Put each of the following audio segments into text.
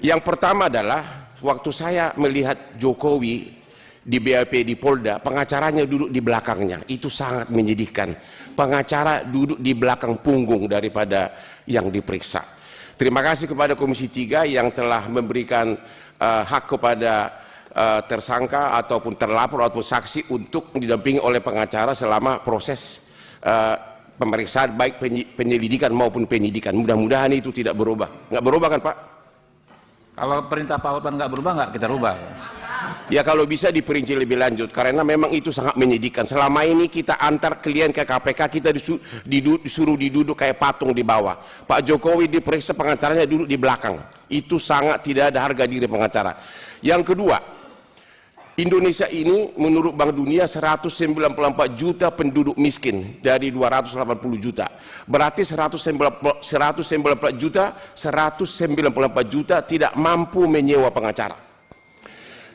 Yang pertama adalah waktu saya melihat Jokowi di BAP di Polda, pengacaranya duduk di belakangnya, itu sangat menyedihkan. Pengacara duduk di belakang punggung daripada yang diperiksa. Terima kasih kepada Komisi 3 yang telah memberikan hak kepada tersangka ataupun terlapor ataupun saksi untuk didampingi oleh pengacara selama proses pemeriksaan baik penyelidikan maupun penyidikan. Mudah-mudahan itu tidak berubah. Nggak berubah kan Pak? Kalau perintah Pak Hotman nggak berubah, nggak kita rubah. Ya kalau bisa diperinci lebih lanjut, karena memang itu sangat menyedihkan. Selama ini kita antar klien ke KPK, kita disuruh diduduk kayak patung di bawah. Pak Jokowi diperiksa, pengacaranya duduk di belakang. Itu sangat tidak ada harga diri pengacara. Yang kedua, Indonesia ini menurut Bank Dunia 194 juta penduduk miskin dari 280 juta. Berarti 194 juta tidak mampu menyewa pengacara.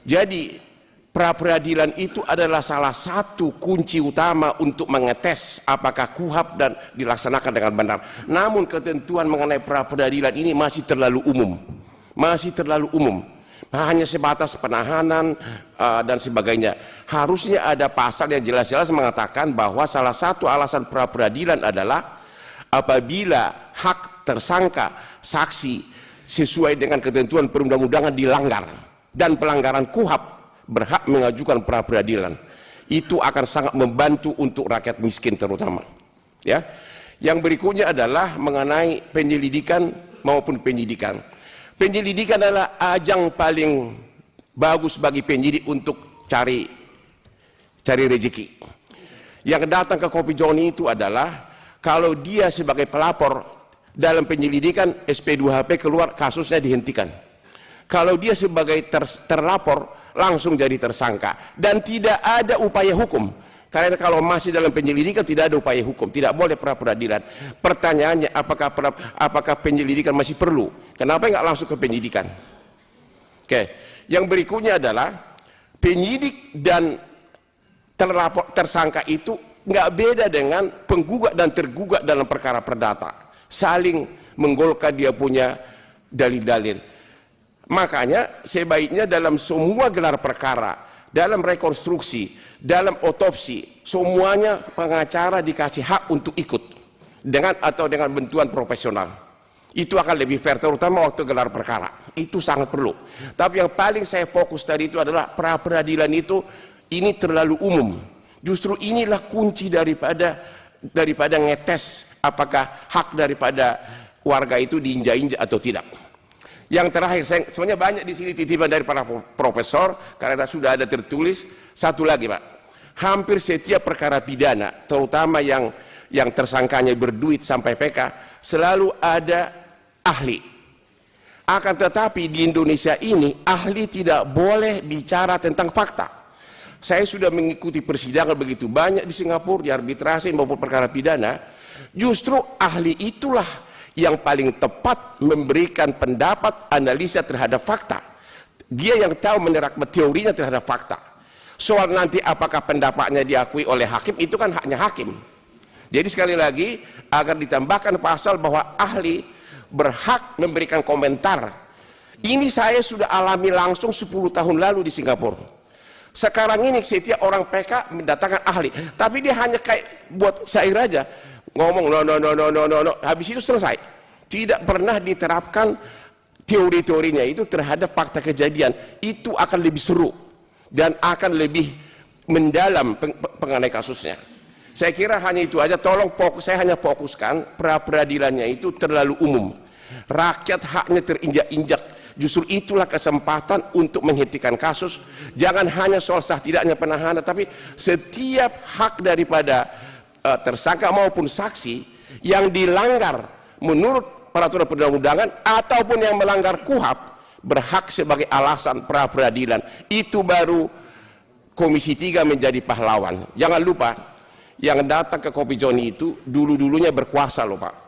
Jadi pra-peradilan itu adalah salah satu kunci utama untuk mengetes apakah KUHP dan dilaksanakan dengan benar. Namun ketentuan mengenai pra-peradilan ini masih terlalu umum. Hanya sebatas penahanan dan sebagainya. Harusnya ada pasal yang jelas-jelas mengatakan bahwa salah satu alasan pra-peradilan adalah apabila hak tersangka saksi sesuai dengan ketentuan perundang-undangan dilanggar dan pelanggaran KUHP berhak mengajukan pra-peradilan. Itu akan sangat membantu untuk rakyat miskin terutama. Ya. Yang berikutnya adalah mengenai penyelidikan maupun penyidikan. Penyelidikan adalah ajang paling bagus bagi penyidik untuk cari rezeki. Yang datang ke Kopi Joni itu adalah kalau dia sebagai pelapor dalam penyelidikan SP2HP keluar, kasusnya dihentikan. Kalau dia sebagai terlapor langsung jadi tersangka dan tidak ada upaya hukum. Karena kalau masih dalam penyelidikan tidak ada upaya hukum, tidak boleh pra-peradilan. Pertanyaannya apakah penyelidikan masih perlu? Kenapa nggak langsung ke penyidikan? Oke. Yang berikutnya adalah penyidik dan tersangka itu nggak beda dengan penggugat dan tergugat dalam perkara perdata. Saling menggolkan dia punya dalil-dalil. Makanya sebaiknya dalam semua gelar perkara, dalam rekonstruksi, dalam otopsi, semuanya pengacara dikasih hak untuk ikut dengan bantuan profesional. Itu akan lebih fair, terutama waktu gelar perkara. Itu sangat perlu. Tapi yang paling saya fokus tadi itu adalah pra-peradilan itu ini terlalu umum. Justru inilah kunci daripada ngetes apakah hak daripada warga itu diinjak-injak atau tidak. Yang terakhir, sebenarnya banyak di sini titipan dari para profesor karena sudah ada tertulis. Satu lagi Pak, hampir setiap perkara pidana, terutama yang tersangkanya berduit sampai PK, selalu ada ahli. Akan tetapi di Indonesia ini ahli tidak boleh bicara tentang fakta. Saya sudah mengikuti persidangan begitu banyak di Singapura, di arbitrasi maupun perkara pidana. Justru ahli itulah yang paling tepat memberikan pendapat analisa terhadap fakta. Dia yang tahu menerapkan teorinya terhadap fakta. Soal nanti apakah pendapatnya diakui oleh hakim, itu kan haknya hakim. Jadi sekali lagi agar ditambahkan pasal bahwa ahli berhak memberikan komentar. Ini saya sudah alami langsung 10 tahun lalu di Singapura. Sekarang ini setiap orang PK mendatangkan ahli, tapi dia hanya kayak buat syair aja. Ngomong no, habis itu selesai. Tidak pernah diterapkan teori-teorinya itu terhadap fakta kejadian. Itu akan lebih seru dan akan lebih mendalam mengenai kasusnya. Saya kira hanya itu aja. Tolong saya hanya fokuskan pra-peradilannya itu terlalu umum. Rakyat haknya terinjak-injak. Justru itulah kesempatan untuk menghentikan kasus. Jangan hanya soal sah tidaknya penahanan, tapi setiap hak daripada tersangka maupun saksi yang dilanggar menurut peraturan perundang-undangan ataupun yang melanggar KUHP berhak sebagai alasan pra-peradilan. Itu baru Komisi 3 menjadi pahlawan. Jangan lupa yang datang ke Kopi Joni itu dulu-dulunya berkuasa loh Pak.